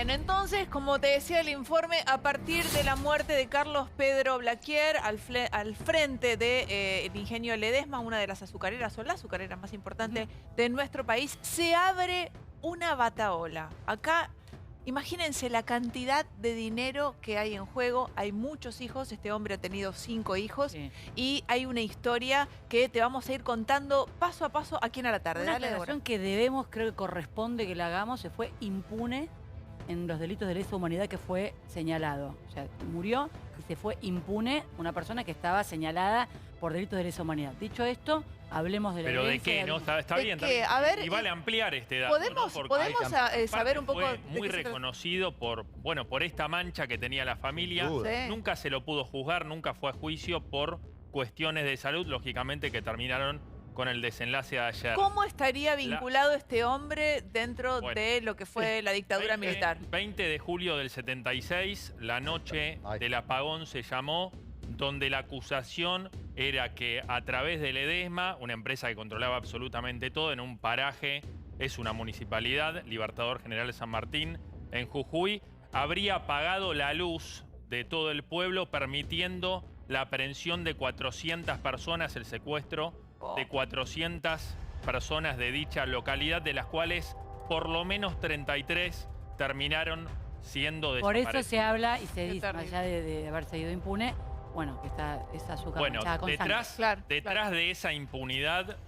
Bien, entonces, como te decía el informe, a partir de la muerte de Carlos Pedro Blaquier al frente del ingenio Ledesma, una de las azucareras o la azucarera más importante de nuestro país, se abre una batahola. Acá, imagínense la cantidad de dinero que hay en juego. Hay muchos hijos, este hombre ha tenido 5 hijos, y hay una historia que te vamos a ir contando paso a paso aquí en A la Tarde. Una Dale, aclaración que debemos, creo que corresponde que la hagamos, se fue impune en los delitos de lesa humanidad que fue señalado. O sea, murió y se fue impune una persona que estaba señalada por delitos de lesa humanidad. Dicho esto, hablemos de la ¿Pero de evidencia qué? ¿No? Está bien, está qué? bien. A ver, y vale ampliar este dato, ¿Podemos, ¿no? podemos saber un poco fue de muy qué se trata? reconocido por esta mancha que tenía la familia. Sí. Nunca se lo pudo juzgar, nunca fue a juicio por cuestiones de salud, lógicamente, que terminaron con el desenlace de ayer. ¿Cómo estaría vinculado este hombre dentro de lo que fue la dictadura militar? 20 de julio del 76, la noche del apagón se llamó, donde la acusación era que a través de Ledesma, una empresa que controlaba absolutamente todo en un paraje, es una municipalidad, Libertador General San Martín, en Jujuy, habría apagado la luz de todo el pueblo, permitiendo la aprehensión de 400 personas, el secuestro de 400 personas de dicha localidad, de las cuales por lo menos 33 terminaron siendo desaparecidas. Por eso se habla y se Qué dice, terrible. allá de haberse ido impune, bueno, que está esa azúcar Bueno, manchada con detrás, sangre. Claro. de esa impunidad,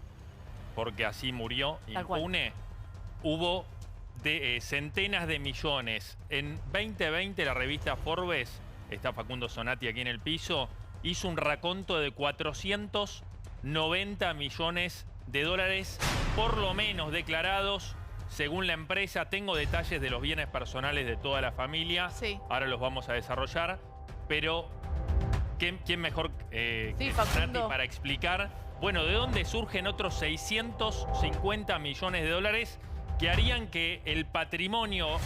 porque así murió Tal cual. impune, hubo centenas de millones. En 2020 la revista Forbes, está Facundo Zonati aquí en el piso, hizo un raconto de 490 millones de dólares, por lo menos declarados, según la empresa. Tengo detalles de los bienes personales de toda la familia, Sí. ahora los vamos a desarrollar, pero ¿quién mejor que Facundo. Zonati para explicar, bueno, de dónde surgen otros 650 millones de dólares que harían que el patrimonio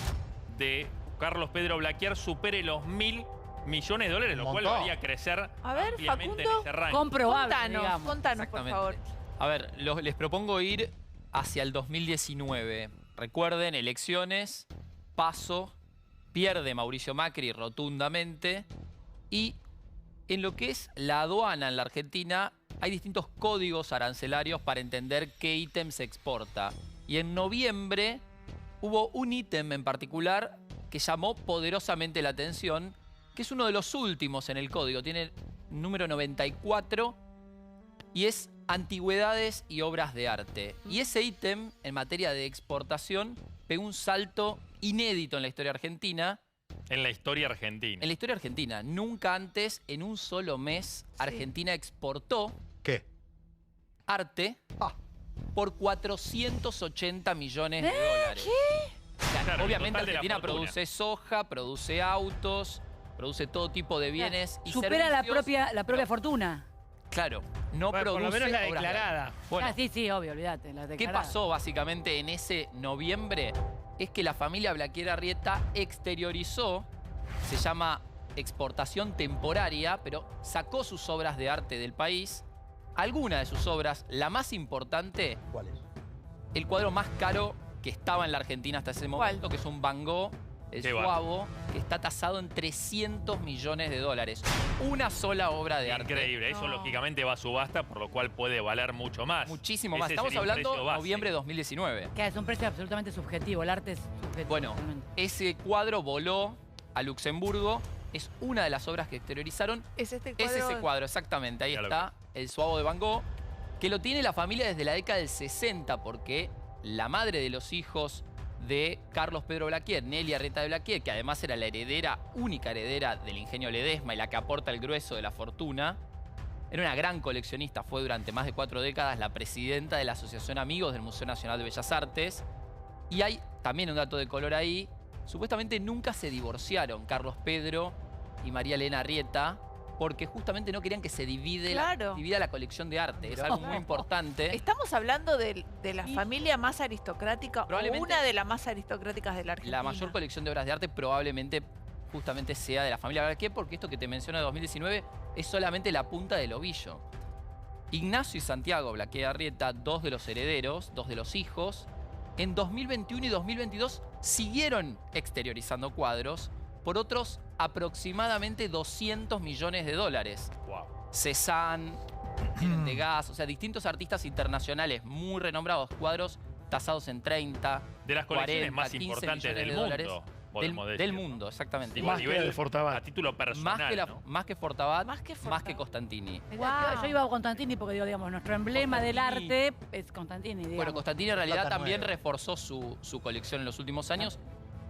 de Carlos Pedro Blaquier supere los 1.000 millones de dólares, lo cual lo haría crecer A ver, ampliamente Facundo, en ese rango. Comprobable, digamos. Contanos, por favor. A ver, les propongo ir hacia el 2019. Recuerden, elecciones, paso, pierde Mauricio Macri rotundamente y en lo que es la aduana en la Argentina hay distintos códigos arancelarios para entender qué ítem se exporta. Y en noviembre hubo un ítem en particular que llamó poderosamente la atención, que es uno de los últimos en el código, tiene número 94 y es antigüedades y obras de arte. Y ese ítem, en materia de exportación, pegó un salto inédito en la historia argentina. En la historia argentina. En la historia argentina, nunca antes, en un solo mes, Argentina exportó arte por 480 millones de dólares. ¿Qué? O sea, Claro, el obviamente total de la Argentina fortuna. produce soja, produce autos, produce todo tipo de bienes y Supera la servicios. propia fortuna. Claro, no Bueno, produce por lo menos la obras de arte. declarada. Bueno, Sí, obvio, olvídate. La ¿qué declarada. pasó básicamente en ese noviembre? Es que la familia Blaquier Arrieta exteriorizó, se llama exportación temporaria, pero sacó sus obras de arte del país. Algunas de sus obras, la más importante, ¿Cuál es? el cuadro más caro que estaba en la Argentina hasta ese momento, que es un Van Gogh, el Qué Suavo, que está tasado en 300 millones de dólares. Una sola obra de arte. Increíble, eso lógicamente va a subasta, por lo cual puede valer mucho más. Muchísimo más. Ese Estamos sería un hablando precio base. noviembre de 2019. Que es un precio absolutamente subjetivo. El arte es subjetivo. Bueno, totalmente. ese cuadro voló a Luxemburgo. Es una de las obras que exteriorizaron. ¿Es este Es cuadro? ese cuadro, exactamente. Ahí Ya lo está, el Suavo de Van Gogh, que lo tiene la familia desde la década del 60, porque la madre de los hijos de Carlos Pedro Blaquier, Nelly Arrieta de Blaquier, que además era la heredera, única heredera del ingenio Ledesma y la que aporta el grueso de la fortuna, era una gran coleccionista, fue durante más de 4 décadas la presidenta de la Asociación Amigos del Museo Nacional de Bellas Artes. Y hay también un dato de color ahí, supuestamente nunca se divorciaron Carlos Pedro y María Elena Arrieta, porque justamente no querían que se divida la colección de arte. Es algo muy importante. Estamos hablando de la familia más aristocrática, o Probablemente una de las más aristocráticas de la Argentina. La mayor colección de obras de arte probablemente justamente sea de la familia Blaquier, porque esto que te menciono de 2019 es solamente la punta del ovillo. Ignacio y Santiago Blaquier Arrieta, dos de los herederos, dos de los hijos, En 2021 y 2022 siguieron exteriorizando cuadros por otros aproximadamente 200 millones de dólares. Wow. Cézanne, tienen de Gas, o sea, distintos artistas internacionales muy renombrados, cuadros tasados en 30, De las colecciones 40, más 15 importantes millones del de dólares. mundo, podemos decir. Del mundo, exactamente. Digo, a Más que nivel de Fortabat. a título personal, ¿no? Más que Fortabat, Más que más Fortabat. que Costantini. Yo iba a Constantini porque, digamos, nuestro emblema del arte es Constantini, digamos. Bueno, Costantini en realidad Plata también nueva. reforzó su colección en los últimos años,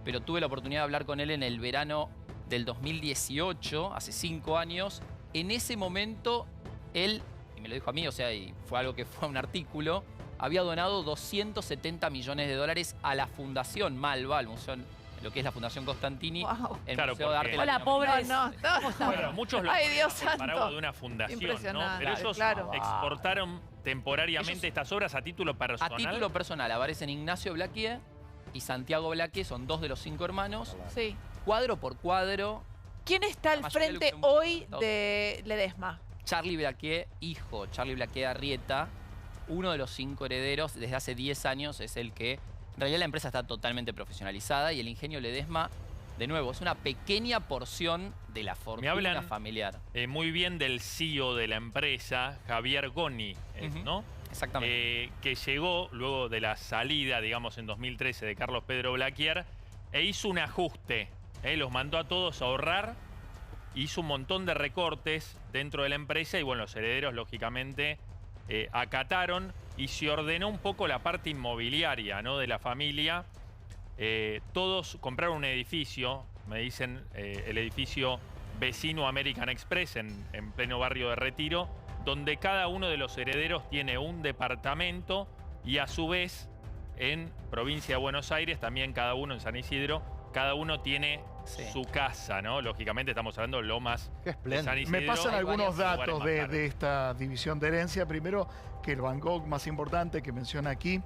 pero tuve la oportunidad de hablar con él en el verano del 2018, hace 5 años. En ese momento, él, y me lo dijo a mí, o sea, y fue algo que fue un artículo, había donado 270 millones de dólares a la Fundación Malva, al museo, lo que es la Fundación Constantini, Wow. el Claro, Museo de Arte porque- Hola, Latinoamericano. pobres. No, ¿Cómo están? Bueno, muchos lo Ay, ponen Dios bajo el paraguas santo. de una fundación, ¿no? Impresionante, Pero ellos claro. exportaron temporariamente Ellos- estas obras a título personal. A título personal aparecen Ignacio Blaquier y Santiago Blaquier, son 2 de los 5 hermanos, Sí. cuadro por cuadro. ¿Quién está al La mayoría de frente Luxemburgo. hoy de Ledesma? Charlie Blaquier, hijo, Charlie Blaquier Arrieta, uno de los 5 herederos, desde hace 10 años es el que... En realidad la empresa está totalmente profesionalizada y el ingenio Ledesma, de nuevo, es una pequeña porción de la fortuna hablan- familiar. Muy bien del CEO de la empresa, Javier Goni, Ujú. ¿no? Exactamente. Que llegó luego de la salida, digamos, en 2013 de Carlos Pedro Blaquier e hizo un ajuste. Los mandó a todos a ahorrar, hizo un montón de recortes dentro de la empresa y, bueno, los herederos, lógicamente, acataron y se ordenó un poco la parte inmobiliaria, ¿no?, de la familia. Todos compraron un edificio, me dicen, el edificio vecino American Express en pleno barrio de Retiro, donde cada uno de los herederos tiene un departamento y a su vez en provincia de Buenos Aires, también cada uno en San Isidro, cada uno tiene Sí. su casa, ¿no? Lógicamente estamos hablando de Lomas Qué de espléndido. San Isidro. Me pasan Hay algunos varios datos lugares más de esta división de herencia. Primero, que el Van Gogh más importante que menciona aquí,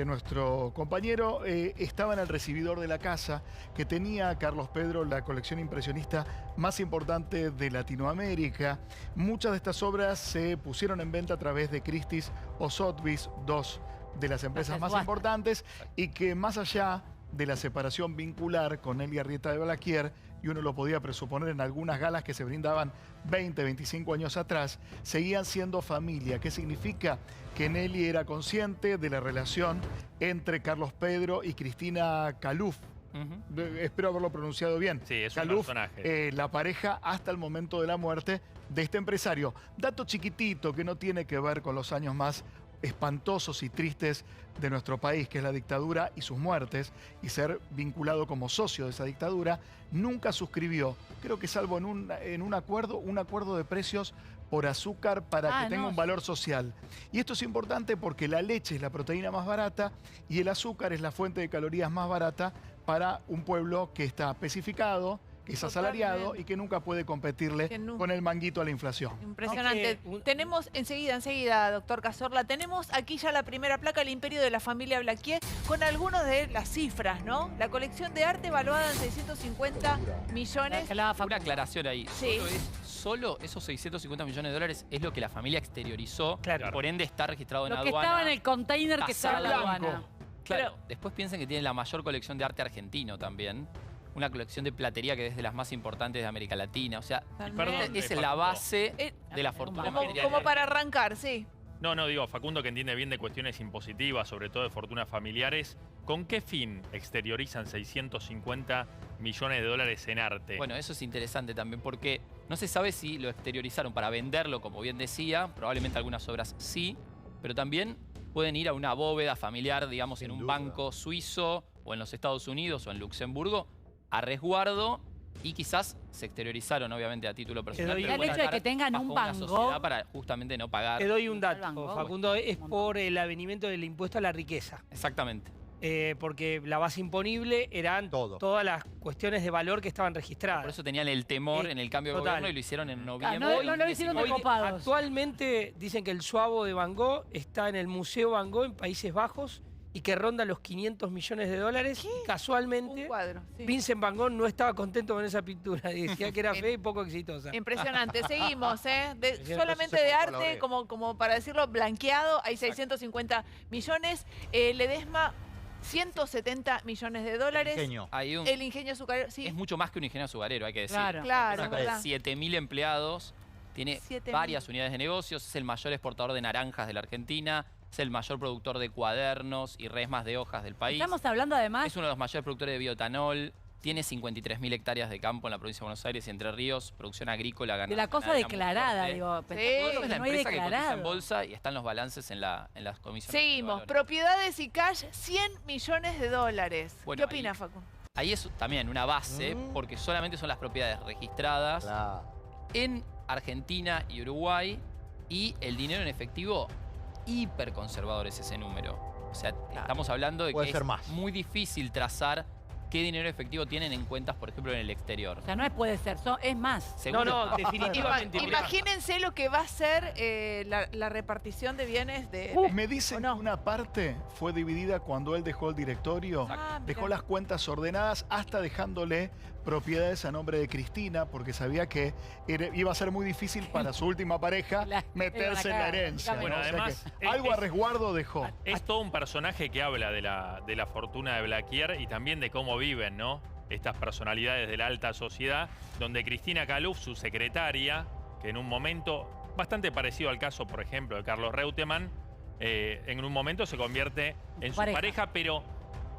nuestro compañero, estaba en el recibidor de la casa que tenía Carlos Pedro, la colección impresionista más importante de Latinoamérica. Muchas de estas obras se pusieron en venta a través de Christie's o Sotheby's, 2 de las empresas más subasta. importantes, y que más allá de la separación vincular con Nelly Arrieta de Blaquier, y uno lo podía presuponer en algunas galas que se brindaban 20, 25 años atrás, seguían siendo familia. ¿Qué significa? Que Nelly era consciente de la relación entre Carlos Pedro y Cristina Caluf. Ujú. Espero haberlo pronunciado bien. Sí, es un Caluf, personaje. la pareja hasta el momento de la muerte de este empresario. Dato chiquitito que no tiene que ver con los años más espantosos y tristes de nuestro país, que es la dictadura y sus muertes, y ser vinculado como socio de esa dictadura, nunca suscribió, creo que salvo en un acuerdo de precios por azúcar para que tenga un valor social. Y esto es importante porque la leche es la proteína más barata y el azúcar es la fuente de calorías más barata para un pueblo que está especificado, que es asalariado Totalmente. y que nunca puede competirle Que nunca. con el manguito a la inflación. Impresionante. Tenemos enseguida, doctor Cazorla, tenemos aquí ya la primera placa, el imperio de la familia Blaquier, con algunas de las cifras, ¿no? La colección de arte evaluada en 650 millones. Que la Una Facu. aclaración ahí. Sí. Solo esos 650 millones de dólares es lo que la familia exteriorizó. Claro. Por ende está registrado en Lo que aduana. estaba en el container que estaba en la Blanco. aduana. Claro. Después piensen que tiene la mayor colección de arte argentino también. Una colección de platería que es de las más importantes de América Latina. O sea, Perdón, es la Facundo. base Eh, de la fortuna como- familiar. Como para arrancar, sí. No, digo, Facundo, que entiende bien de cuestiones impositivas, sobre todo de fortunas familiares. ¿Con qué fin exteriorizan 650 millones de dólares en arte? Bueno, eso es interesante también porque no se sabe si lo exteriorizaron para venderlo, como bien decía. Probablemente algunas obras sí, pero también pueden ir a una bóveda familiar, digamos, en un banco suizo o en los Estados Unidos o en Luxemburgo, a resguardo, y quizás se exteriorizaron, obviamente, a título personal. doy- pero El pueden hecho de estar que tengan bajo un una Van Gogh- sociedad para justamente no pagar. Te doy un Al dato, banco. Facundo, es por el avenimiento del impuesto a la riqueza. Exactamente. Porque la base imponible eran Todo. todas las cuestiones de valor que estaban registradas. Por eso tenían el temor en el cambio de total. gobierno y lo hicieron en Ah, noviembre. no, del no lo hicieron de 2019. copados. Actualmente dicen que el suavo de Van Gogh está en el Museo Van Gogh en Países Bajos y que ronda los 500 millones de dólares. Y Un casualmente, cuadro. Sí. Vincent Van Gogh no estaba contento con esa pintura. Decía que era fea y poco exitosa. Impresionante. Seguimos, ¿eh? Entonces Solamente se de cortó la arte, oreja. como para decirlo, blanqueado, hay 650 millones. Ledesma 170 millones de dólares. Hay un- El ingenio azucarero, sí. Es mucho más que un ingenio azucarero, hay que decir. Claro. Claro, Una es cosa de verdad. 7.000 empleados, tiene 7.000. varias unidades de negocios, es el mayor exportador de naranjas de la Argentina, es el mayor productor de cuadernos y resmas de hojas del país. Estamos hablando además... Es uno de los mayores productores de bioetanol. Tiene 53.000 hectáreas de campo en la provincia de Buenos Aires y Entre Ríos, producción agrícola, ganadera. de la cosa ganadera muy declarada, fuerte. digo. Sí. Todo Todo lo es que la no hay empresa que cotiza en declarado. bolsa y están los balances en las comisiones. Seguimos. de valores. Propiedades y cash, 100 millones de dólares. Bueno, ¿Qué opina, Facu? Ahí es también una base, porque solamente son las propiedades registradas en Argentina y Uruguay, y el dinero en efectivo, hiperconservador es ese número. O sea, estamos hablando de Puede que ser es más. muy difícil trazar qué dinero efectivo tienen en cuentas, por ejemplo, en el exterior. O sea, no es puede ser, es más. No, ¿Seguro? no, definitivamente. mirá. Imagínense lo que va a ser la repartición de bienes de... Me dicen ¿o no? que una parte fue dividida cuando él dejó el directorio, Ah, dejó mirá. las cuentas ordenadas, hasta dejándole propiedades a nombre de Cristina, porque sabía que iba a ser muy difícil para su última pareja meterse en la herencia. Bueno, ¿no? O sea además, que algo a resguardo dejó. Es todo un personaje que habla de la fortuna de Blaquier y también de cómo viven, ¿no? Estas personalidades de la alta sociedad, donde Cristina Caluf, su secretaria, que en un momento, bastante parecido al caso, por ejemplo, de Carlos Reutemann, en un momento se convierte en su pareja, pero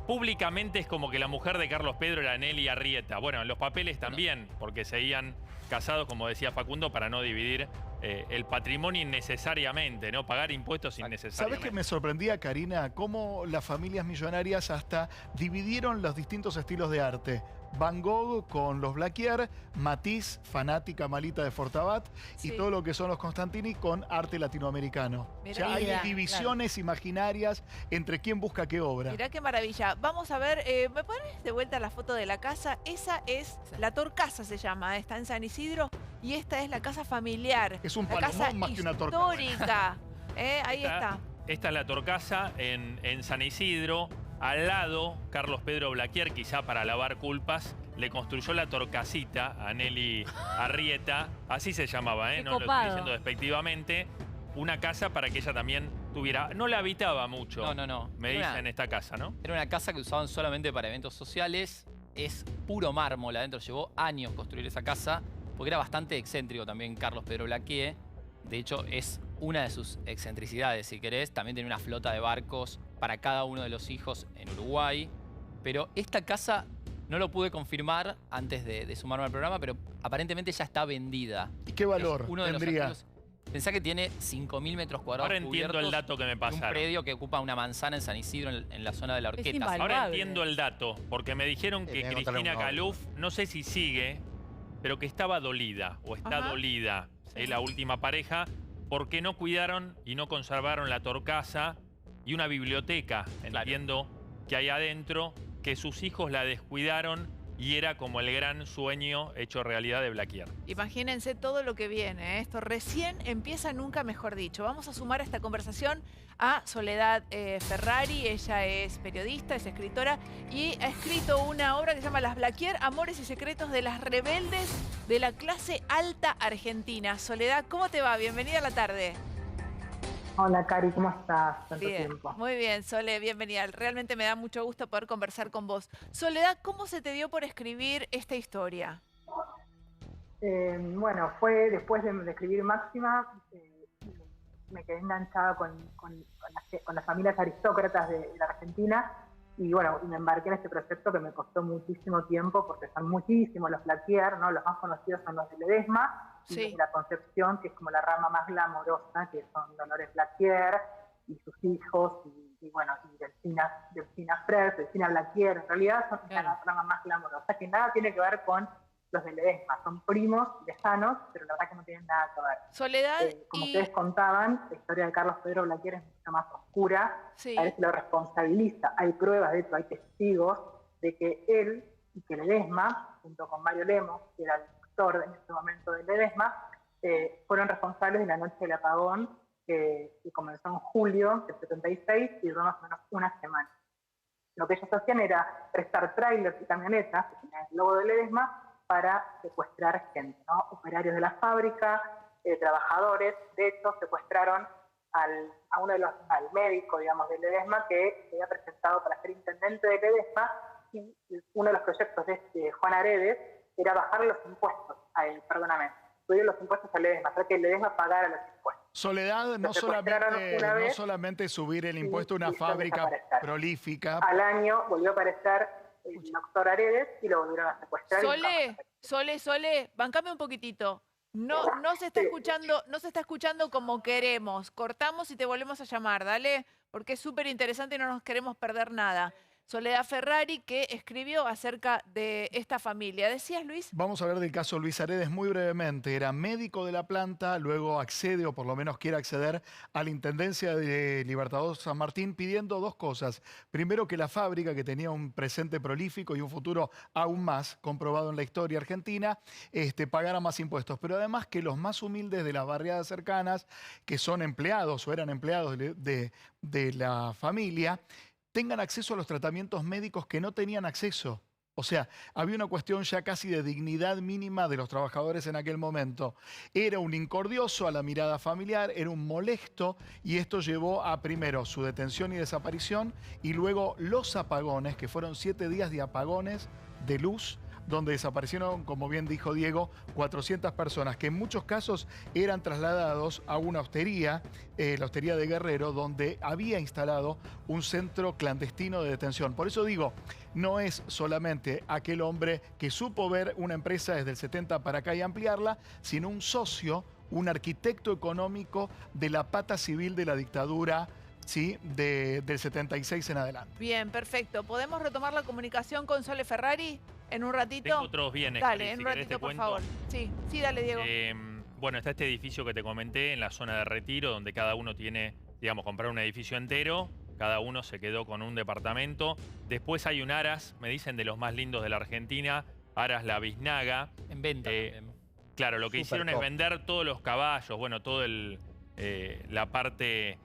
públicamente es como que la mujer de Carlos Pedro era Nelly Arrieta. Bueno, en los papeles también, porque seguían casados, como decía Facundo, para no dividir el patrimonio innecesariamente, ¿no? Pagar impuestos ¿Sabes innecesariamente. qué me sorprendía, Karina? Cómo las familias millonarias hasta dividieron los distintos estilos de arte. Van Gogh con los Blaquier, Matisse, fanática malita de Fortabat, Sí. y todo lo que son los Constantini con arte latinoamericano. Mirá, o sea, hay mirá, divisiones imaginarias entre quién busca qué obra. Mirá qué maravilla. Vamos a ver, ¿me pones de vuelta la foto de la casa? Esa es la Torcasa, se llama, está en San Isidro, y esta es la casa familiar. Es un la casa palomón más que una torcasa. histórica. Ahí está. Esta es la Torcasa en San Isidro. Al lado, Carlos Pedro Blaquier, quizá para lavar culpas, le construyó la Torcasita a Nelly Arrieta. Así se llamaba, Qué no lo estoy copado. diciendo despectivamente. Una casa para que ella también tuviera... No la habitaba mucho. No. Me Era dicen una- en esta casa, ¿no? Era una casa que usaban solamente para eventos sociales. Es puro mármol adentro. Llevó años construir esa casa, porque era bastante excéntrico también Carlos Pedro Blaquier. De hecho, es una de sus excentricidades, si querés. También tiene una flota de barcos para cada uno de los hijos en Uruguay. Pero esta casa no lo pude confirmar antes de sumarme al programa, pero aparentemente ya está vendida. ¿Y qué valor Es uno de los tendría? activos- Pensá que tiene 5.000 metros cuadrados Ahora entiendo el cubiertos dato que me en un pasaron. predio que ocupa una manzana en San Isidro, en la zona de la Horqueta. invaluable. Ahora entiendo el dato, porque me dijeron que Tenía que contarle Cristina un audio. Caluf, no sé si sigue, pero que estaba dolida, o está Ajá. dolida, Sí. es la última pareja, porque no cuidaron y no conservaron la Torcasa y una biblioteca, entiendo, que hay adentro, que sus hijos la descuidaron y era como el gran sueño hecho realidad de Blaquier. Imagínense todo lo que viene. Esto recién empieza, nunca mejor dicho. Vamos a sumar a esta conversación a Soledad Ferrari. Ella es periodista, es escritora y ha escrito una obra que se llama Las Blaquier, Amores y Secretos de las Rebeldes de la Clase Alta Argentina. Soledad, ¿cómo te va? Bienvenida a la tarde. Hola, Cari, ¿cómo estás? Tanto Bien, tiempo. muy bien, Sole, bienvenida. Realmente me da mucho gusto poder conversar con vos. Soledad, ¿cómo se te dio por escribir esta historia? Bueno, fue después de escribir Máxima, me quedé enganchada con las familias aristócratas de la Argentina y bueno, me embarqué en este proyecto que me costó muchísimo tiempo porque son muchísimos los Blaquier, ¿no? Los más conocidos son los de Ledesma Sí. y la Concepción, que es como la rama más glamorosa, que son Dolores Blaquier y sus hijos y bueno, y Delfina Freire, Delfina Blaquier, en realidad son la rama más glamorosa, que nada tiene que ver con los de Ledesma, son primos lejanos, pero la verdad que no tienen nada que ver. Soledad Como y... ustedes contaban, la historia de Carlos Pedro Blaquier es mucho más oscura, Sí. a él se lo responsabiliza, hay pruebas, de hecho hay testigos de que él y que Ledesma, junto con Mario Lemos, que era el director en ese momento de Ledesma, fueron responsables de la noche del apagón que comenzó en julio del 76 y duró más o menos una semana. Lo que ellos hacían era prestar trailers y camionetas, que tenían el logo de Ledesma, para secuestrar gente, ¿no? Operarios de la fábrica, trabajadores. De hecho, secuestraron al médico, digamos, del Ledesma, que se había presentado para ser intendente del Ledesma, y uno de los proyectos de Juan Aredes era bajar los impuestos, subir los impuestos al Ledesma, hacer que el Ledesma pagara los impuestos. Soledad, no solamente subir el impuesto a una fábrica prolífica. Al año volvió a aparecer el doctor Aredes y lo volvieron a secuestrar. Sole, bancame un poquitito. No se está escuchando como queremos. Cortamos y te volvemos a llamar, dale, porque es súper interesante y no nos queremos perder nada. Soledad Ferrari, que escribió acerca de esta familia. ¿Decías, Luis? Vamos a hablar del caso Luis Aredes muy brevemente. Era médico de la planta, luego accede, o por lo menos quiere acceder, a la Intendencia de Libertador San Martín pidiendo dos cosas. Primero, que la fábrica, que tenía un presente prolífico y un futuro aún más comprobado en la historia argentina, pagara más impuestos. Pero además que los más humildes de las barriadas cercanas, que son empleados o eran empleados de la familia, tengan acceso a los tratamientos médicos que no tenían acceso. O sea, había una cuestión ya casi de dignidad mínima de los trabajadores en aquel momento. Era un incordioso a la mirada familiar, era un molesto, y esto llevó a primero su detención y desaparición, y luego los apagones, que fueron 7 días de apagones de luz, donde desaparecieron, como bien dijo Diego, 400 personas, que en muchos casos eran trasladados a una hostería, la hostería de Guerrero, donde había instalado un centro clandestino de detención. Por eso digo, no es solamente aquel hombre que supo ver una empresa desde el 70 para acá y ampliarla, sino un socio, un arquitecto económico de la pata civil de la dictadura, ¿sí? Del 76 en adelante. Bien, perfecto. ¿Podemos retomar la comunicación con Sole Ferrari en un ratito? Tengo otros bienes. Dale, en un ratito, por favor. Sí, dale, Diego. Bueno, está este edificio que te comenté en la zona de Retiro, donde cada uno tiene, digamos, comprar un edificio entero. Cada uno se quedó con un departamento. Después hay un Aras, me dicen, de los más lindos de la Argentina. Aras La Biznaga. En venta. Claro, lo que hicieron es vender todos los caballos, bueno, todo la parte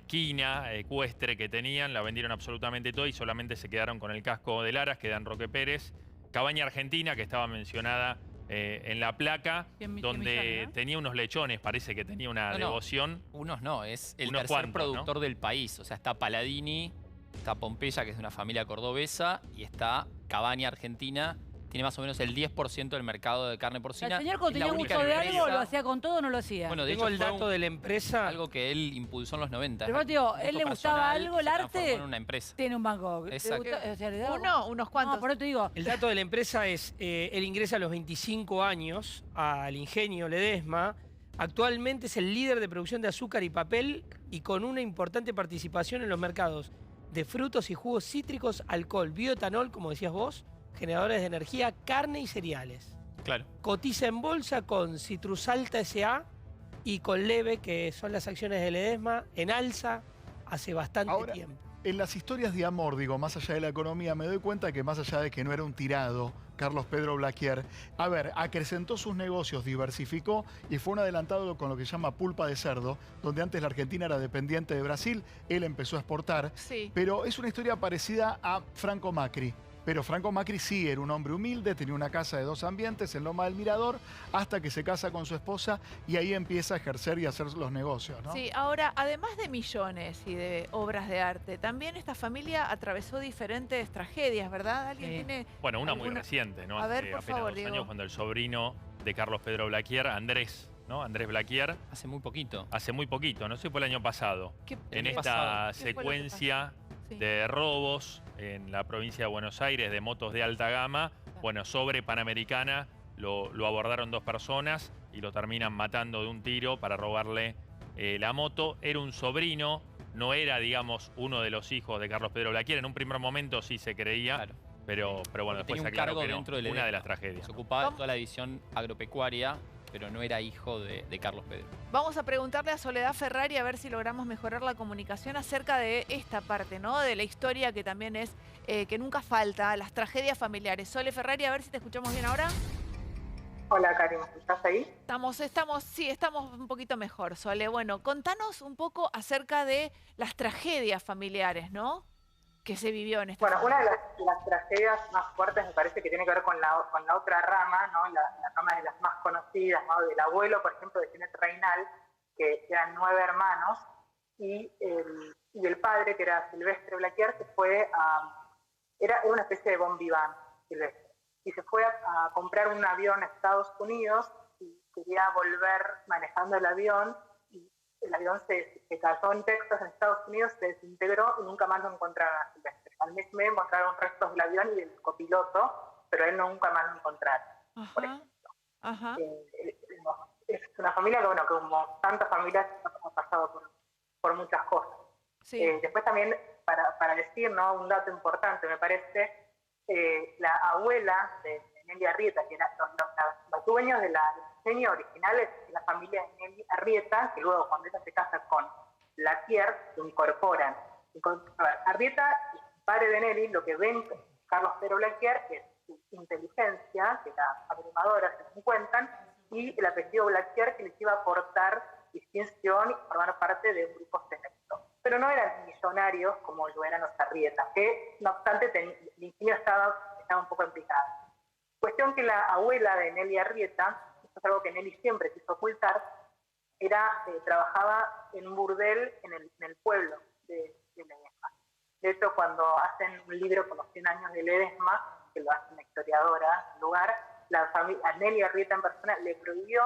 quina, ecuestre que tenían, la vendieron absolutamente todo y solamente se quedaron con el casco del Aras, que da en Roque Pérez. Cabaña Argentina, que estaba mencionada en la placa, donde tenía unos lechones, parece que tenía una devoción. Unos no, es el tercer productor del país. O sea, está Paladini, está Pompeya, que es de una familia cordobesa, y está Cabaña Argentina. Tiene más o menos el 10% del mercado de carne porcina. El señor, cuando tenía gusto de algo, ¿lo hacía con todo o no lo hacía? Bueno, de Tengo hecho, el dato de la empresa. Algo que él impulsó en los 90. Pero, tío, ¿él le gustaba algo, el arte? En una empresa. Tiene un banco. Exacto. O sea, ¿le daba? Unos cuantos. No, por eso te digo. El dato de la empresa es, él ingresa a los 25 años al ingenio Ledesma. Actualmente es el líder de producción de azúcar y papel y con una importante participación en los mercados de frutos y jugos cítricos, alcohol, bioetanol, como decías vos, generadores de energía, carne y cereales. Claro. Cotiza en bolsa con Citrusalta S.A. y con Leve, que son las acciones de Ledesma, en alza hace bastante tiempo. En las historias de amor, digo, más allá de la economía, me doy cuenta que más allá de que no era un tirado, Carlos Pedro Blaquier, acrecentó sus negocios, diversificó y fue un adelantado con lo que se llama pulpa de cerdo, donde antes la Argentina era dependiente de Brasil, él empezó a exportar, pero es una historia parecida a Franco Macri. Pero Franco Macri sí era un hombre humilde, tenía una casa de 2 ambientes en Loma del Mirador, hasta que se casa con su esposa y ahí empieza a ejercer y a hacer los negocios, ¿no? Sí, ahora, además de millones y de obras de arte, también esta familia atravesó diferentes tragedias, ¿verdad? ¿Alguien tiene Bueno, una muy reciente, ¿no? A ver, por apenas favor, 2 años, Diego. cuando el sobrino de Carlos Pedro Blaquier, Andrés, ¿no? Andrés Blaquier. Hace muy poquito. Hace muy poquito, no sé, fue el año pasado. En ¿Qué esta fue lo que secuencia pasó? de robos en la provincia de Buenos Aires de motos de alta gama, bueno, sobre Panamericana lo abordaron 2 personas y lo terminan matando de un tiro para robarle la moto. Era un sobrino, no era, digamos, uno de los hijos de Carlos Pedro Blaquier. En un primer momento sí se creía, Claro. pero bueno, después Tenía se un aclaró cargo que no. dentro del Una de Ledesma. las tragedias. Se ocupaba de toda la división agropecuaria, pero no era hijo de Carlos Pedro. Vamos a preguntarle a Soledad Ferrari a ver si logramos mejorar la comunicación acerca de esta parte, ¿no? De la historia que también es, que nunca falta, las tragedias familiares. Sole Ferrari, a ver si te escuchamos bien ahora. Hola, Karim, ¿estás ahí? Estamos un poquito mejor, Sole. Bueno, contanos un poco acerca de las tragedias familiares, ¿no? Que se vivió en esta Bueno, una de las tragedias más fuertes me parece que tiene que ver con la otra rama, ¿no? La rama de las más conocidas, ¿no? Del abuelo, por ejemplo, de Ginette Reinal, que eran 9 hermanos, y el padre, que era Silvestre Blaquier, se fue era una especie de bon vivant, Silvestre, y se fue a comprar un avión a Estados Unidos y quería volver manejando el avión, y el avión se cayó en Texas, en Estados Unidos, se desintegró y nunca más lo encontraron a Silvestre. Al mes encontraron restos del avión y del copiloto, pero él nunca más lo encontraron, por ejemplo. Ajá. Es una familia que, bueno, que como tantas familias ha pasado por muchas cosas. Sí. Después también, para decir, ¿no?, un dato importante, me parece, la abuela de Nelly Arrieta, que eran los dueños del ingenio original, es la familia de Nelly Arrieta, que luego cuando ella se casa con Blaquier, lo incorporan. A ver, Arrieta, el padre de Nelly, lo que ven Carlos Pedro Blaquier es su inteligencia, que era abrumadora, según cuentan, y el apellido Blaquier, que les iba a aportar distinción y formar parte de un grupo selecto. Pero no eran millonarios como lo eran los Arrieta, que no obstante el ingenio estaba un poco implicado. Cuestión que la abuela de Nelly Arrieta, esto es algo que Nelly siempre quiso ocultar, trabajaba en un burdel en el pueblo de Ledesma. De hecho, cuando hacen un libro con los 100 años de Ledesma, que lo hace una historiadora del lugar, a Nelly Arrieta en persona le prohibió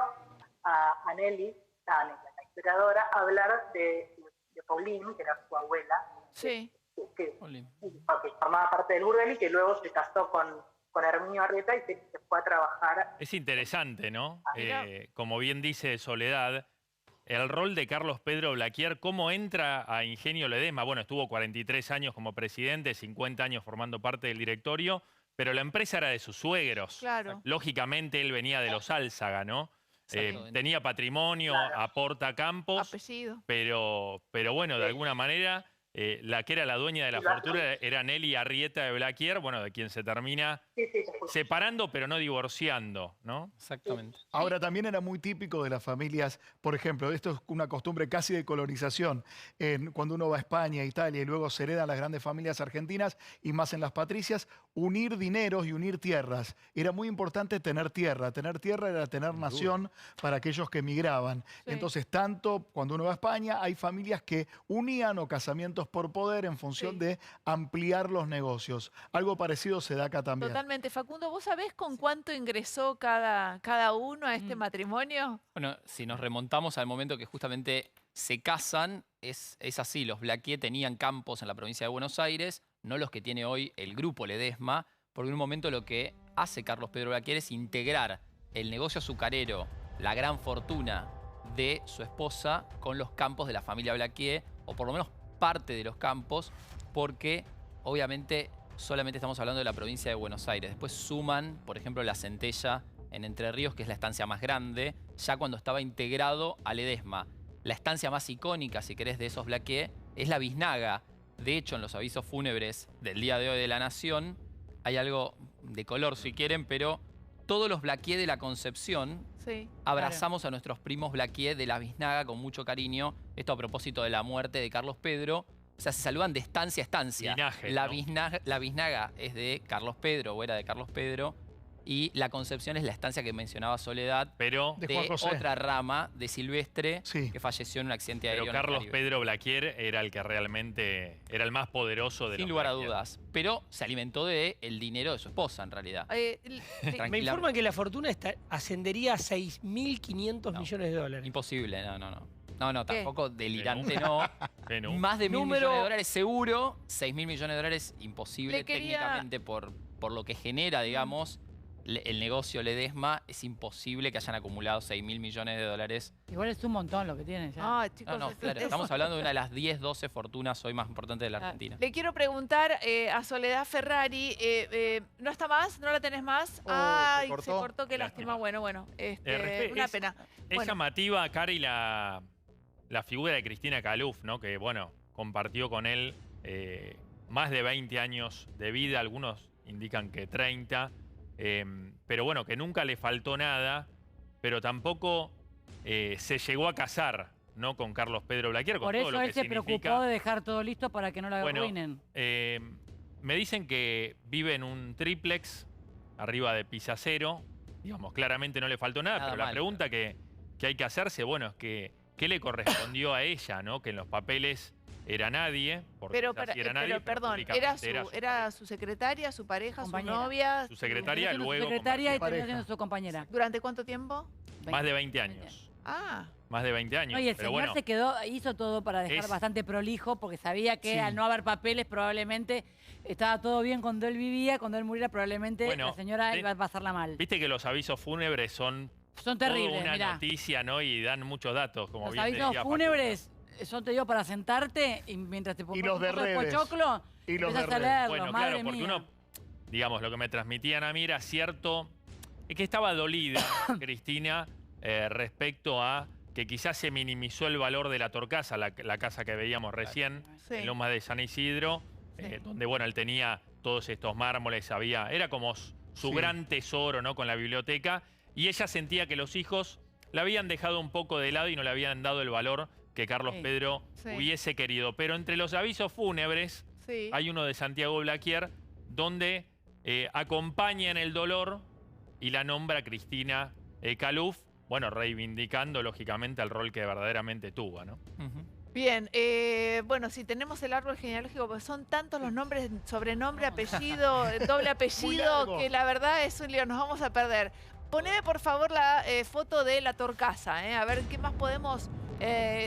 a Nelly, la historiadora, hablar de Pauline, que era su abuela, Sí. que formaba parte del burdel y que luego se casó con Herminio Arrieta y se fue a trabajar. Es interesante, ¿no? Como bien dice Soledad, el rol de Carlos Pedro Blaquier, cómo entra a Ingenio Ledesma. Bueno, estuvo 43 años como presidente, 50 años formando parte del directorio, pero la empresa era de sus suegros. Claro. Lógicamente él venía de los Álzaga, ¿no? Tenía patrimonio, aporta campos, Apellido. pero bueno, de alguna manera, la que era la dueña de la fortuna era Nelly Arrieta de Blaquier, bueno, de quien se termina separando, pero no divorciando, ¿no? Exactamente. Ahora, también era muy típico de las familias, por ejemplo, esto es una costumbre casi de colonización, cuando uno va a España, Italia y luego se heredan las grandes familias argentinas y más en las patricias, unir dineros y unir tierras. Era muy importante tener tierra era tener nación para aquellos que emigraban. Sí. Entonces, tanto cuando uno va a España, hay familias que unían o casamientos por poder en función de ampliar los negocios. Algo parecido se da acá también. Totalmente. Facundo, ¿vos sabés con cuánto ingresó cada uno a este matrimonio? Bueno, si nos remontamos al momento que justamente se casan, es así. Los Blaquier tenían campos en la provincia de Buenos Aires, no los que tiene hoy el grupo Ledesma, porque en un momento lo que hace Carlos Pedro Blaquier es integrar el negocio azucarero, la gran fortuna de su esposa, con los campos de la familia Blaquier, o por lo menos parte de los campos, porque obviamente solamente estamos hablando de la provincia de Buenos Aires. Después suman, por ejemplo, la Centella en Entre Ríos, que es la estancia más grande, ya cuando estaba integrado a Ledesma. La estancia más icónica, si querés, de esos Blaquier es la Biznaga. De hecho, en los avisos fúnebres del día de hoy de La Nación, hay algo de color si quieren, pero todos los Blaquier de la Concepción abrazamos a nuestros primos Blaquier de la Biznaga con mucho cariño. Esto a propósito de la muerte de Carlos Pedro. O sea, se saludan de estancia a estancia. Linaje, la ¿no? Biznaga es de Carlos Pedro, o era de Carlos Pedro, y la Concepción es la estancia que mencionaba Soledad, Pero de otra rama de Silvestre, que falleció en un accidente aéreo. Pero Carlos Pedro Blaquier era el que realmente era el más poderoso de los Sin lugar a Blaquier. dudas. Pero se alimentó del dinero de su esposa, en realidad. Me informan que la fortuna ascendería a 6.500 millones de dólares. Imposible, no, ¿Qué? tampoco delirante, no. Más de 1.000 millones de dólares seguro, 6.000 millones de dólares imposible técnicamente por lo que genera, digamos, el negocio Ledesma. Es imposible que hayan acumulado 6.000 millones de dólares. Igual es un montón lo que tienen ya. Ah, chicos, Claro, estamos hablando de una de las 10, 12 fortunas hoy más importantes de la Argentina. Le quiero preguntar a Soledad Ferrari, ¿no está más? ¿No la tenés más? Ay, se cortó, qué lástima. Bueno, una pena. Es llamativa, Cari, la figura de Cristina Caluf, ¿no? Que, bueno, compartió con él más de 20 años de vida, algunos indican que 30, pero bueno, que nunca le faltó nada, pero tampoco se llegó a casar, ¿no? Con Carlos Pedro Blaquier, con Por todo eso lo que él se preocupó de dejar todo listo para que no la arruinen. Me dicen que vive en un triplex arriba de Pisacero, digamos, claramente no le faltó nada, pero la pregunta que hay que hacerse, bueno, es que qué le correspondió a ella, ¿no? Que en los papeles era nadie, porque Pero, ella sí era nadie, perdón, públicamente era su secretaria, su pareja, Compañera. su novia. su secretaria, Siendo su luego secretaria y pareja. terminó siendo su compañera. ¿Durante cuánto tiempo? más de 20 años. Ah, Más de 20 años. No, y el pero señor bueno, se quedó, hizo todo para dejar Es- bastante prolijo, porque sabía que Sí. al no haber papeles probablemente estaba todo bien cuando él vivía, cuando él muriera probablemente Bueno, la señora iba a pasarla mal. viste que los avisos fúnebres son Son toda terribles, una mirá. noticia, ¿no? Y dan muchos datos, como Los bien avisos decía fúnebres son, te digo, para sentarte y mientras te Y pones los de un poco de redes. pochoclo, Y los de empezás a redes. leerlo, Bueno, madre claro, porque mía. uno, digamos, lo que me transmitían a mí era cierto, es que estaba dolida Cristina respecto a que quizás se minimizó el valor de la Torcasa, la casa que veíamos recién, sí. en Lomas de San Isidro, Sí. donde, bueno, él tenía todos estos mármoles, era como su Sí. gran tesoro, ¿no? Con la biblioteca, y ella sentía que los hijos la habían dejado un poco de lado y no le habían dado el valor que Carlos Sí. Pedro Sí. hubiese querido. Pero entre los avisos fúnebres, Sí. hay uno de Santiago Blaquier donde acompaña en el dolor y la nombra Cristina Caluf, bueno, reivindicando lógicamente el rol que verdaderamente tuvo, ¿no? Ujú. Bien, bueno, si tenemos el árbol genealógico, pues son tantos los nombres, sobrenombre, apellido, doble apellido, largo. que la verdad es un lío, nos vamos a perder. Poneme por favor la foto de la Torcasa, a ver qué más podemos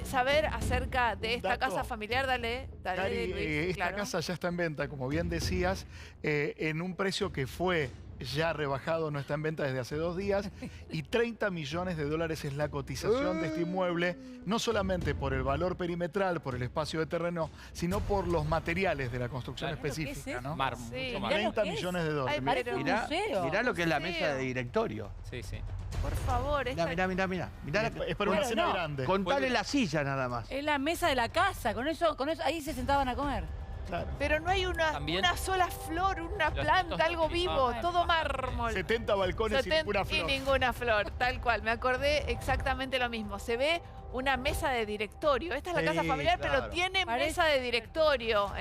saber acerca de esta Dato. casa familiar. Dale, Cari, Luis, esta claro. casa ya está en venta, como bien decías, en un precio que fue ya rebajado, no está en venta desde hace 2 días, y 30 millones de dólares es la cotización de este inmueble, no solamente por el valor perimetral, por el espacio de terreno, sino por los materiales de la construcción Claro. ¿Qué es específica, eso? ¿no? Mar, Sí, mucho mirá más. lo 30 que es. millones de dólares. Ay, Parece un Mirá, museo. mirá lo que es la Museo. mesa de directorio. Sí, sí. Por favor, esta- Mirá. Es para una Bueno, cena no. grande. Contale la silla nada más. Es la mesa de la casa, con eso ahí se sentaban a comer. Claro. pero no hay una También- sola flor, una Los planta, nietos algo vivo, utilizaban todo bastante. mármol. 70 balcones y 70 ninguna flor. Y ninguna flor, tal cual. Me acordé exactamente lo mismo. Se ve una mesa de directorio. Esta es la Sí, casa familiar, pero claro. tiene Parece- mesa de directorio. No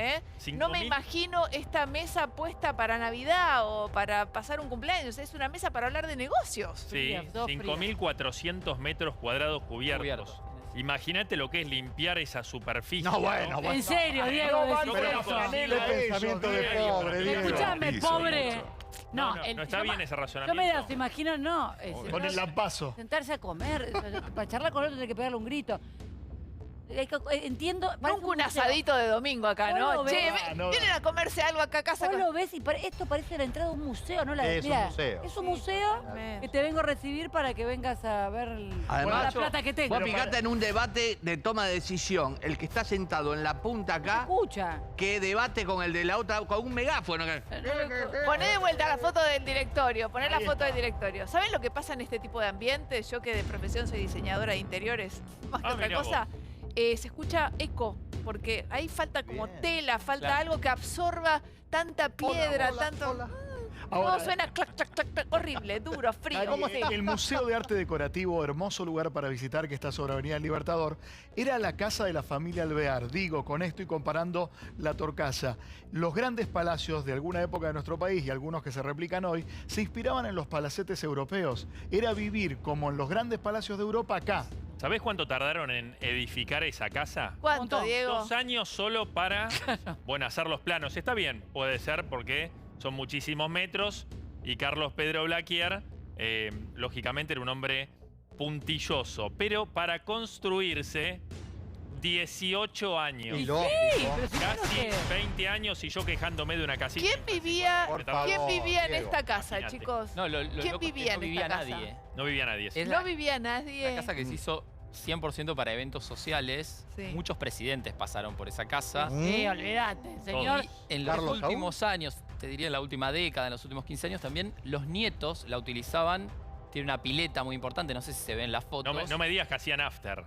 me 5.000. imagino esta mesa puesta para Navidad o para pasar un cumpleaños. Es una mesa para hablar de negocios. Sí, Frías, dos frías. 5.400 metros cuadrados cubiertos. Cubiertos. Imagínate lo que es limpiar esa superficie. No, bueno, En serio, Diego. No, decís pero eso. franela Qué de pensamiento de Diego. pobre, Diego. Escúchame, pobre. No, el- no está yo bien me- ese Yo razonamiento. me las imagino, no. Con el lampazo. Sentarse a comer, para charlar con otro tiene que pegarle un grito. Entiendo. parece Nunca un museo. asadito de domingo acá, Vos ¿no? lo ves. Che, No. vienen a comerse algo acá a casa. Vos lo ves y esto parece la entrada de un museo, ¿no? Es un mirá, museo. Es un Sí. museo Tremendo. que te vengo a recibir para que vengas a ver Además, la plata que tengo. Vos fijate en un debate de toma de decisión. El que está sentado en la punta acá, Escucha. que debate con el de la otra, con un megáfono. Poné de vuelta la foto del directorio, poné la foto del directorio. ¿Saben lo que pasa en este tipo de ambientes? Yo que de profesión soy diseñadora de interiores, más que Ah, otra mirá cosa, se escucha eco, porque ahí falta como Bien. tela, falta Claro. algo que absorba tanta piedra, tanto... Ahora, no, suena clac, clac, clac, clac, horrible, duro, frío. Cari, ¿Cómo se- el Museo de Arte Decorativo, hermoso lugar para visitar que está sobre Avenida Libertador, era la casa de la familia Alvear. Digo, con esto y comparando la Torcasa. Los grandes palacios de alguna época de nuestro país y algunos que se replican hoy, se inspiraban en los palacetes europeos. Era vivir como en los grandes palacios de Europa acá. ¿Sabés cuánto tardaron en edificar esa casa? ¿Cuánto, Montón. Diego? 2 años solo para, bueno, hacer los planos. Está bien, puede ser porque son muchísimos metros y Carlos Pedro Blaquier, lógicamente, era un hombre puntilloso, pero para construirse 18 años. Y lógico. Pero si Casi que... 20 años y yo quejándome de una casita. ¿Quién vivía, Por ¿quién favor, vivía en Diego. esta casa, Imagínate. chicos? No, lo ¿Quién loco es que vivía no en vivía esta casa? nadie. No vivía nadie. Es No la- vivía nadie. Una casa que se hizo 100% para eventos sociales. Sí. Muchos presidentes pasaron por esa casa. Sí, olvídate, señor. Y en los Carlos últimos años, te diría en la última década, en los últimos 15 años también, los nietos la utilizaban. Tiene una pileta muy importante, no sé si se ven las fotos. No me digas que hacían after.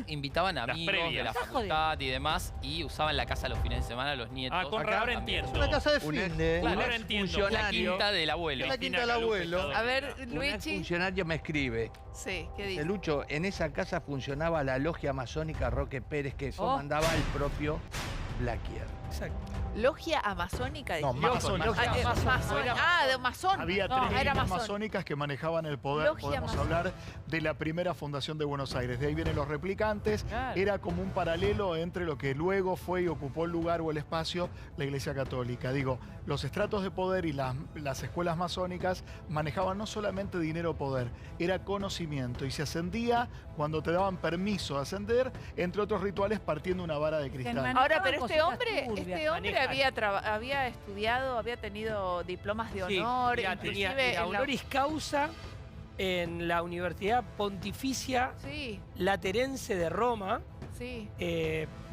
Invitaban Las amigos de previas. la Estás facultad y demás y usaban la casa los fines de semana los nietos. Ah, con Acá ahora también. entiendo. Una casa de Un fin ex- de Claro, un ahora ex entiendo. La funcionario. quinta del abuelo. La quinta del abuelo. A ver, Un ex Luigi. funcionario me escribe. Sí, ¿qué dice? Lucho, en esa casa funcionaba la logia masónica Roque Pérez, que eso Oh. mandaba el propio Blaquier. Exacto. Logia amazónica. No, dijiste. masónica. De masón. Había No, tres era líneas masón. masónicas que manejaban el poder. Logia Podemos masónica. hablar de la primera fundación de Buenos Aires. De ahí vienen los replicantes. Claro. Era como un paralelo entre lo que luego fue y ocupó el lugar o el espacio la Iglesia Católica. Digo, los estratos de poder y las escuelas masónicas manejaban no solamente dinero o poder, era conocimiento. Y se ascendía cuando te daban permiso de ascender, entre otros rituales partiendo una vara de cristal. Ahora, pero este cositas hombre Manejan. había estudiado, había tenido diplomas de Sí, honor, ya inclusive tenía en la- honoris causa en la Universidad Pontificia Sí, Laterense de Roma, sí.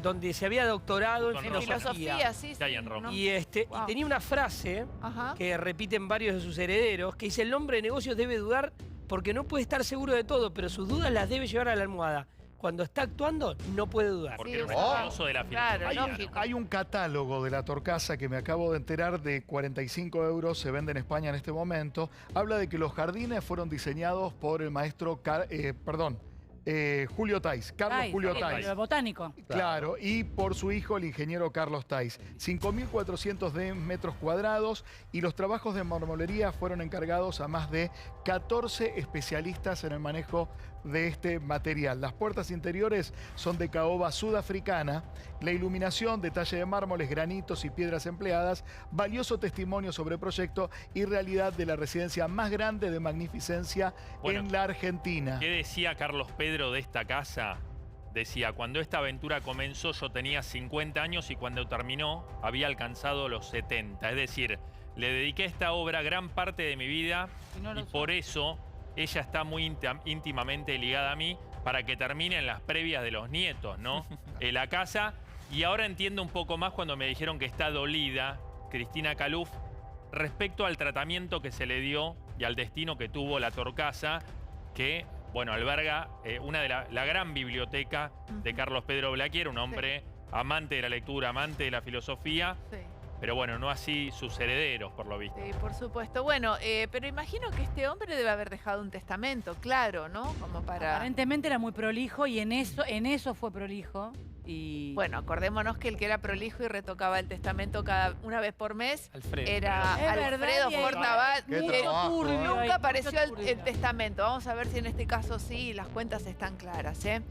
donde se había doctorado en Con En filosofía. filosofía, sí, ¿Qué hay sí, en Roma? ¿no? Y Wow. tenía una frase Ajá. que repiten varios de sus herederos, que dice: el hombre de negocios debe dudar porque no puede estar seguro de todo, pero sus dudas las debe llevar a la almohada. Cuando está actuando, no puede dudar. Porque Sí, era un bueno. estudioso de la Claro, filosofía. lógico. Hay un catálogo de la Torcasa que me acabo de enterar de 45 euros, se vende en España en este momento. Habla de que los jardines fueron diseñados por el maestro, Julio Tais, Carlos Julio Tais. El botánico. Claro, y por su hijo, el ingeniero Carlos Tais. 5.400 de metros cuadrados y los trabajos de marmolería fueron encargados a más de 14 especialistas en el manejo de este material. Las puertas interiores son de caoba sudafricana, la iluminación, detalle de mármoles, granitos y piedras empleadas, valioso testimonio sobre el proyecto y realidad de la residencia más grande de magnificencia Bueno, en la Argentina. ¿Qué decía Carlos Pedro de esta casa? Decía, cuando esta aventura comenzó yo tenía 50 años y cuando terminó había alcanzado los 70. Es decir, le dediqué a esta obra gran parte de mi vida y por eso ella está muy íntimamente ligada a mí para que termine en las previas de los nietos, ¿no? En la casa. Y ahora entiendo un poco más cuando me dijeron que está dolida Cristina Caluf respecto al tratamiento que se le dio y al destino que tuvo la Torcasa, que, bueno, alberga una de la gran biblioteca de Carlos Pedro Blaquier, un hombre amante de la lectura, amante de la filosofía, Sí. pero bueno, no así sus herederos, por lo visto. Sí, por supuesto. Bueno, pero imagino que este hombre debe haber dejado un testamento, claro, ¿no? Como para... Aparentemente era muy prolijo y en eso fue prolijo. Y Bueno, acordémonos que el que era prolijo y retocaba el testamento una vez por mes Alfredo. era Es verdad, Alfredo y hay Fortabat, Qué que trabajo, turbio, hay nunca mucho apareció el turbio. testamento. Vamos a ver si en este caso sí las cuentas están claras, ¿eh?